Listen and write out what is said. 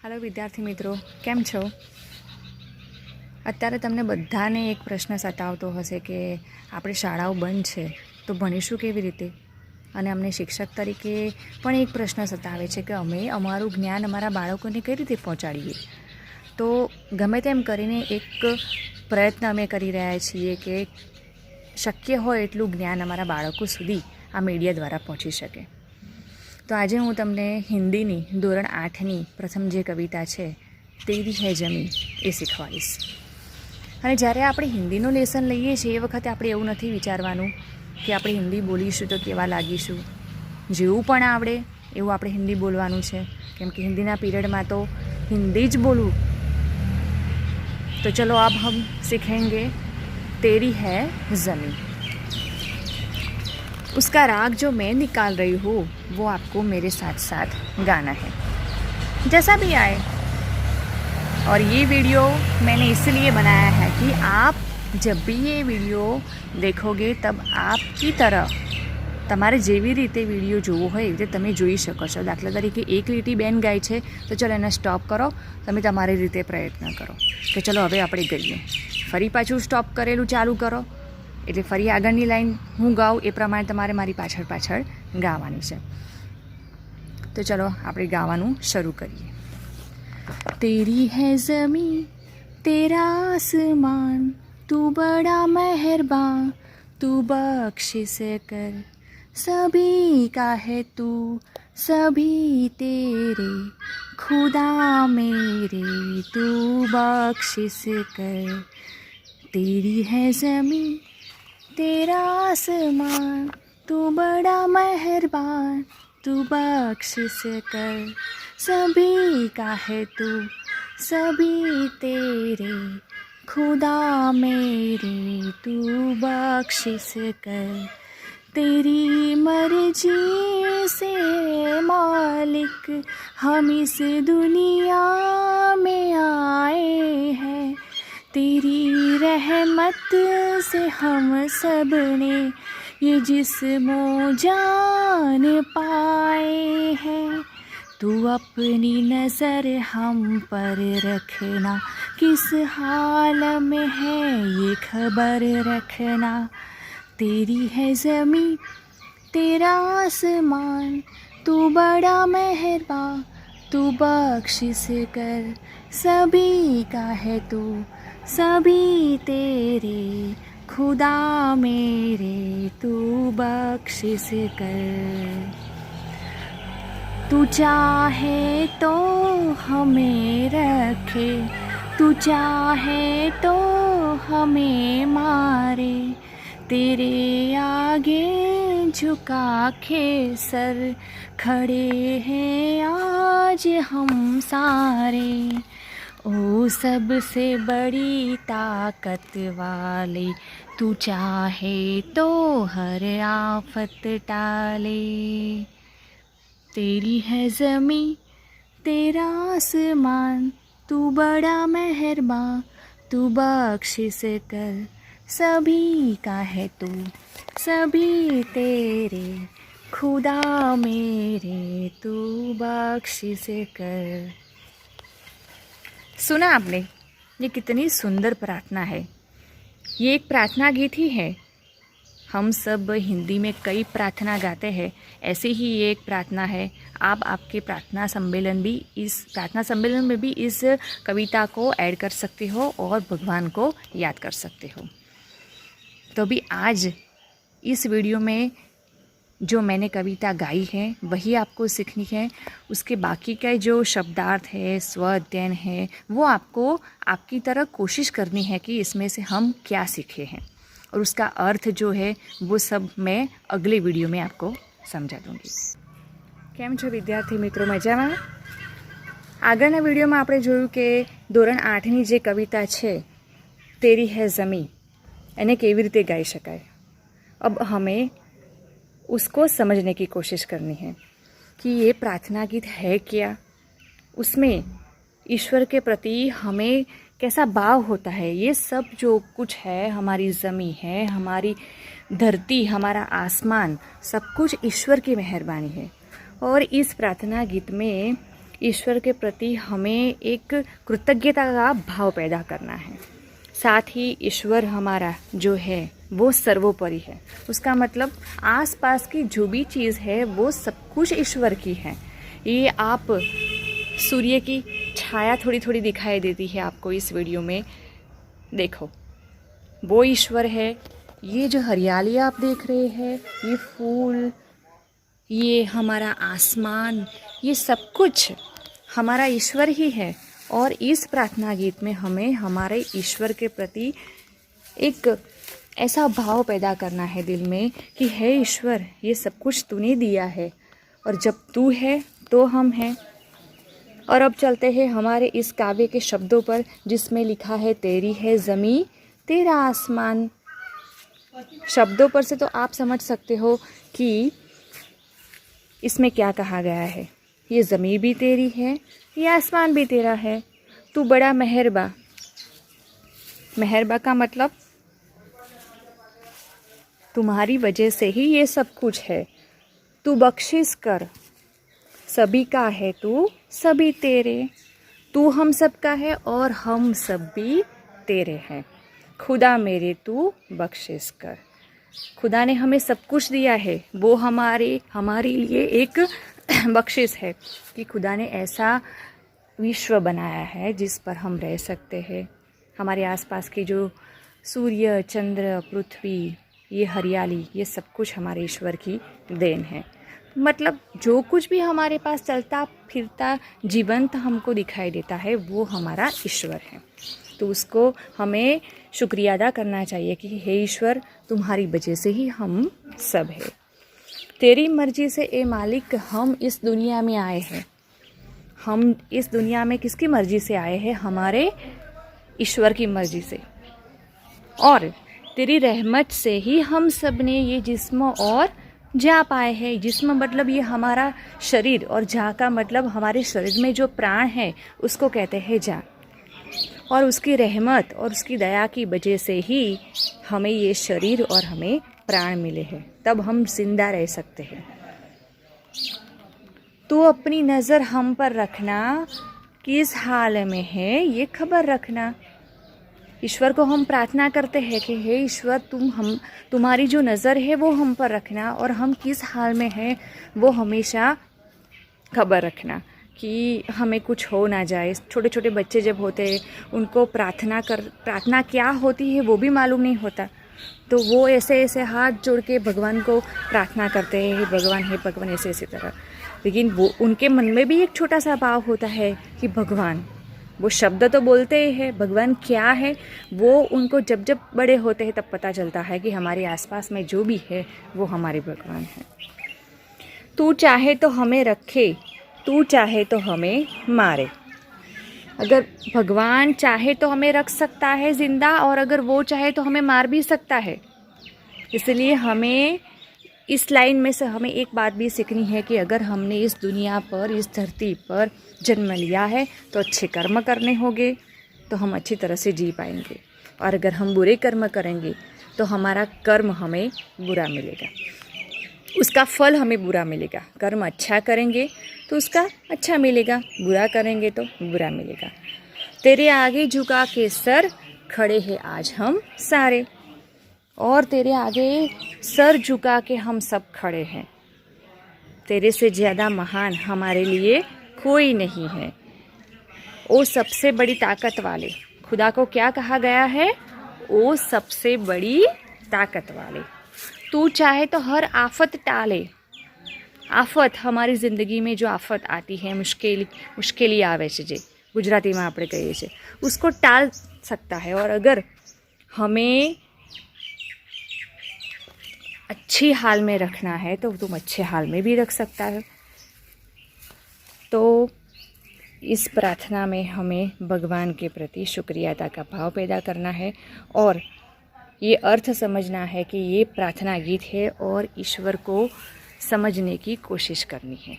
Hello विद्यार्थी मित्रों, केम छो? અત્યારે તમને બધાને એક પ્રશ્ન સતાવતો હશે કે આપણે શાળાઓ બંધ છે તો ભણીશું કેવી રીતે? અને અમને શિક્ષક તરીકે પણ એક પ્રશ્ન સતાવે છે કે અમે અમારું જ્ઞાન અમારા બાળકોને કઈ રીતે પહોંચાડીએ? તો ગમે તેમ કરીને એક પ્રયત્ન અમે કરી રહ્યા છીએ કે શક્ય હોય એટલું જ્ઞાન અમારા બાળકો સુધી આ મીડિયા દ્વારા પહોંચી શકે. તો આજે હું તમને હિન્દીની ધોરણ 8ની પ્રથમ જે કવિતા છે તેરી હૈ જમી એ શીખવાડીશ. અને જ્યારે આપણે હિન્દીનું લેસન લઈએ છીએ એ વખતે આપણે એવું નથી વિચારવાનું કે આપણે હિન્દી બોલીશું તો કેવા લાગીશું. જેવું પણ આવડે એવું આપણે હિન્દી બોલવાનું છે, કેમ કે હિન્દીના પીરિયડમાં તો હિન્દી જ બોલવું. તો ચલો अब हम सीखेंगे तेरी है ज़मीं. उसका राग जो मैं निकाल रही हूँ वो आपको मेरे साथ साथ गाना है, जैसा भी आए. और ये वीडियो मैंने इसलिए बनाया है कि आप जब भी ये वीडियो देखोगे तब आपकी तरह તમારે જેવી રીતે વિડીયો જોવો હોય એવી રીતે તમે જોઈ શકો છો. દાખલા તરીકે એક લીટી બેન ગાય છે તો ચલો એને સ્ટોપ કરો, તમે તમારી રીતે પ્રયત્ન કરો કે ચલો હવે આપણે ગઈએ. ફરી પાછું સ્ટોપ કરેલું ચાલુ કરો એટલે ફરી આગળની લાઈન હું ગાઉં એ પ્રમાણે તમારે મારી પાછળ પાછળ ગાવાની છે. તો ચલો આપણે ગાવાનું શરૂ કરીએ. तेरी है ज़मीं तेरा आसमान, तू बड़ा मेहरबान, तू बख्शिश कर सभी का है तू, सभी तेरे खुदा मेरे, तू बख्शिश कर. तेरी है ज़मीं तेरा आसमान, तू बड़ा मेहरबान, तू बख्शिश कर सभी का है तू, सभी तेरे खुदा मेरे, तू बख्शिश कर. तेरी मर्जी से मालिक हम इस दुनिया में आए हैं, तेरी रहमत से हम सब ने ये जिस्मो जान पाए हैं. तू अपनी नज़र हम पर रखना, किस हाल में है ये खबर रखना. तेरी है ज़मीं तेरा आसमान, तू बड़ा मेहरबान, तू बख्शिश कर सभी का है तू, सभी तेरे खुदा मेरे, तू बख्शिश कर. तू चाहे तो हमें रखे, तू चाहे तो हमें मारे, तेरे आगे झुका के सर खड़े हैं आज हम सारे. ओ सबसे बड़ी ताकत वाले, तू चाहे तो हर आफत टाले. तेरी है ज़मीं तेरा आसमान, तू बड़ा मेहरबान, तू बख्शिश कर सभी का है तू, सभी तेरे खुदा मेरे, तू बख्शिश कर. सुना आपने? ये कितनी सुंदर प्रार्थना है. ये एक प्रार्थना गीत ही है. हम सब हिंदी में कई प्रार्थना गाते हैं, ऐसे ही ये एक प्रार्थना है. आप आपके प्रार्थना सम्मेलन में भी इस कविता को ऐड कर सकते हो और भगवान को याद कर सकते हो. तो भी आज इस वीडियो में जो मैंने कविता गाई है वही आपको सीखनी है. उसके बाकी का जो शब्दार्थ है, स्व अध्ययन है, वो आपको आपकी तरह कोशिश करनी है कि इसमें से हम क्या सीखे हैं. और उसका अर्थ जो है वो सब मैं अगले वीडियो में आपको समझा दूँगी. કેમ છો વિદ્યાર્થી મિત્રો? મજામાં? આગળના વિડીયોમાં આપણે જોયું કે ધોરણ 8ની જે કવિતા છે તેરી હૈ ज़मीं એને કેવી રીતે ગાઈ શકાય. अब हमें उसको समझने की कोशिश करनी है कि ये प्रार्थना गीत है क्या, उसमें ईश्वर के प्रति हमें कैसा भाव होता है. ये सब जो कुछ है, हमारी ज़मीं है, हमारी धरती, हमारा आसमान, सब कुछ ईश्वर की मेहरबानी है. और इस प्रार्थना गीत में ईश्वर के प्रति हमें एक कृतज्ञता का भाव पैदा करना है। साथ ही ईश्वर हमारा जो है वो सर्वोपरि है। उसका मतलब आसपास की जो भी चीज़ है वो सब कुछ ईश्वर की है। ये आप सूर्य की छाया थोड़ी थोड़ी दिखाई देती है आपको इस वीडियो में, देखो वो ईश्वर है। ये जो हरियाली आप देख रहे हैं, ये फूल, ये हमारा आसमान, ये सब कुछ हमारा ईश्वर ही है। और इस प्रार्थना गीत में हमें हमारे ईश्वर के प्रति एक ऐसा भाव पैदा करना है दिल में कि हे ईश्वर, ये सब कुछ तूने दिया है और जब तू है तो हम हैं। और अब चलते हैं हमारे इस काव्य के शब्दों पर, जिसमें लिखा है तेरी है ज़मीं तेरा आसमान। शब्दों पर से तो आप समझ सकते हो कि इसमें क्या कहा गया है। ये ज़मीं भी तेरी है, ये आसमान भी तेरा है। तू बड़ा मेहरबा। मेहरबा का मतलब तुम्हारी वजह से ही ये सब कुछ है। तू बख्शिश कर, सभी का है तू, सभी तेरे। तू हम सब का है और हम सब भी तेरे हैं। खुदा मेरे तू बख्शिश कर। खुदा ने हमें सब कुछ दिया है, वो हमारे लिए एक बख्शिश है कि खुदा ने ऐसा विश्व बनाया है जिस पर हम रह सकते हैं। हमारे आसपास की जो सूर्य, चंद्र, पृथ्वी, ये हरियाली, ये सब कुछ हमारे ईश्वर की देन है। मतलब जो कुछ भी हमारे पास चलता फिरता जीवंत हमको दिखाई देता है वो हमारा ईश्वर है। तो उसको हमें शुक्रिया अदा करना चाहिए कि हे ईश्वर, तुम्हारी वजह से ही हम सब है। तेरी मर्जी से ए मालिक हम इस दुनिया में आए हैं। हम इस दुनिया में किसकी मर्जी से आए हैं? हमारे ईश्वर की मर्जी से। और तेरी रहमत से ही हम सब ने ये जिस्म और जा पाए हैं। जिस्म मतलब ये हमारा शरीर, और जा का मतलब हमारे शरीर में जो प्राण है उसको कहते हैं जान। और उसकी रहमत और उसकी दया की वजह से ही हमें ये शरीर और हमें प्राण मिले हैं, तब हम जिंदा रह सकते हैं। तो अपनी नज़र हम पर रखना, किस हाल में है ये खबर रखना। ईश्वर को हम प्रार्थना करते हैं कि हे ईश्वर, तुम्हारी जो नज़र है वो हम पर रखना और हम किस हाल में हैं वो हमेशा खबर रखना कि हमें कुछ हो ना जाए। छोटे छोटे बच्चे जब होते हैं उनको प्रार्थना क्या होती है वो भी मालूम नहीं होता, तो वो ऐसे ऐसे हाथ जोड़ के भगवान को प्रार्थना करते हैं, हे भगवान ऐसे ऐसे तरह। लेकिन वो उनके मन में भी एक छोटा सा भाव होता है कि भगवान, वो शब्द तो बोलते हैं, भगवान क्या है वो उनको जब जब बड़े होते हैं तब पता चलता है कि हमारे आसपास में जो भी है वो हमारे भगवान है। तू चाहे तो हमें रखे, तू चाहे तो हमें मारे। अगर भगवान चाहे तो हमें रख सकता है जिंदा, और अगर वो चाहे तो हमें मार भी सकता है। इसलिए हमें इस लाइन में से हमें एक बात भी सीखनी है कि अगर हमने इस दुनिया पर, इस धरती पर जन्म लिया है तो अच्छे कर्म करने होंगे तो हम अच्छी तरह से जी पाएंगे। और अगर हम बुरे कर्म करेंगे तो हमारा कर्म हमें बुरा मिलेगा, उसका फल हमें बुरा मिलेगा। कर्म अच्छा करेंगे तो उसका अच्छा मिलेगा, बुरा करेंगे तो बुरा मिलेगा। तेरे आगे झुका के सर खड़े हैं आज हम सारे, और तेरे आगे सर झुका के हम सब खड़े हैं। तेरे से ज़्यादा महान हमारे लिए कोई नहीं है। वो सबसे बड़ी ताकत वाले, खुदा को क्या कहा गया है? वो सबसे बड़ी ताकत वाले। तू चाहे तो हर आफत टाले। आफत हमारी ज़िंदगी में जो आफत आती है, मुश्किल आवे છે જે ગુજરાતીમાં આપણે કહીએ છીએ, उसको टाल सकता है। और अगर हमें अच्छी हाल में रखना है तो तुम अच्छे हाल में भी रख सकता है। तो इस प्रार्थना में हमें भगवान के प्रति शुक्रियाता का भाव पैदा करना है और ये अर्थ समझना है कि ये प्रार्थना गीत है और ईश्वर को समझने की कोशिश करनी है।